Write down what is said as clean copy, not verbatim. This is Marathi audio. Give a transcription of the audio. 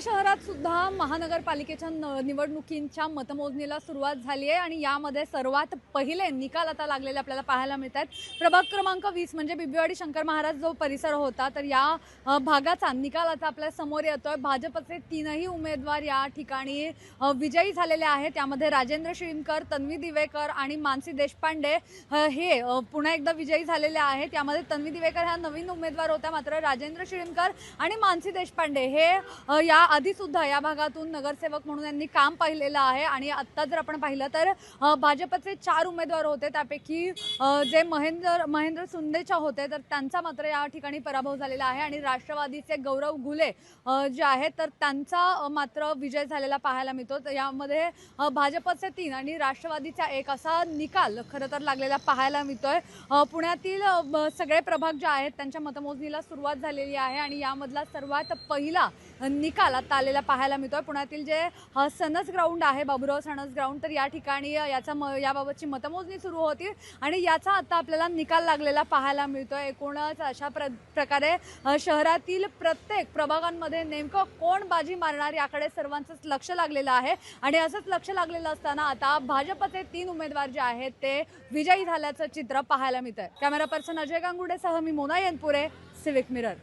शहरात सुद्धा महानगरपालिकेच्या निवडणुकींच्या मतमोजणीला सुरुवात झाली आहे आणि यामध्ये सर्वात पहिले निकाल आता लागलेले आपल्याला पाहायला मिळतात। प्रभाग क्रमांक 20 म्हणजे बिबवेवाडी शंकर महाराज जो परिसर होता तर या भागाचा निकाल आता आपल्या समोर येतोय। भाजपचे तीनही उमेदवार या ठिकाणी विजयी झालेले आहेत। त्यामध्ये राजेंद्र शिळीमकर, तन्वी दिवेकर आणि मानसी देशपांडे हे पुन्हा एकदा विजयी झालेले आहेत। यामध्ये तन्वी दिवेकर ह्या नवीन उमेदवार होत्या, मात्र राजेंद्र शिळीमकर आणि मानसी देशपांडे हे या आधी सुद्धा या भागातून नगरसेवक म्हणून यांनी काम पाहिलेलं आहे। आणि आता जर आपण पाहिलं तर भाजपचे 4 उमेदवार होते, त्यापैकी जे महेंद्र सुंदेच्या होते तर त्यांचा मात्र या ठिकाणी पराभव झालेला आहे। आणि राष्ट्रवादीचे गौरव घुले जे आहेत तर त्यांचा मात्र विजय झालेला पाहायला मिळतो। तर यामध्ये भाजपचे 3 आणि राष्ट्रवादीचा 1 असा निकाल खरं तर लागलेला पाहायला मिळतोय। पुण्यातील सगळे प्रभाग जे आहेत त्यांच्या मतमोजणीला सुरुवात झालेली आहे आणि यामधला सर्वात पहिला निकाल आता आलेला पाहायला मिळतोय। पुण्यातील जे सनस ग्राउंड आहे, बाबुराव सनस ग्राउंड, तर या ठिकाणी याबाबतची मतमोजणी सुरू होती आणि याचा आता आपल्याला निकाल लागलेला पाहायला मिळतोय। एकूणच अशा प्रकारे शहरातील प्रत्येक प्रभागांमध्ये नेमकं कोण बाजी मारणार याकडे सर्वांचंच लक्ष लागलेलं आहे। आणि असंच लक्ष लागलेलं असताना आता भाजपचे 3 उमेदवार जे आहेत ते विजयी झाल्याचं चित्र पाहायला मिळतंय। कॅमेरा पर्सन अजय गांगुडेसह मी मोना येनपुरे, सिविक मिरर।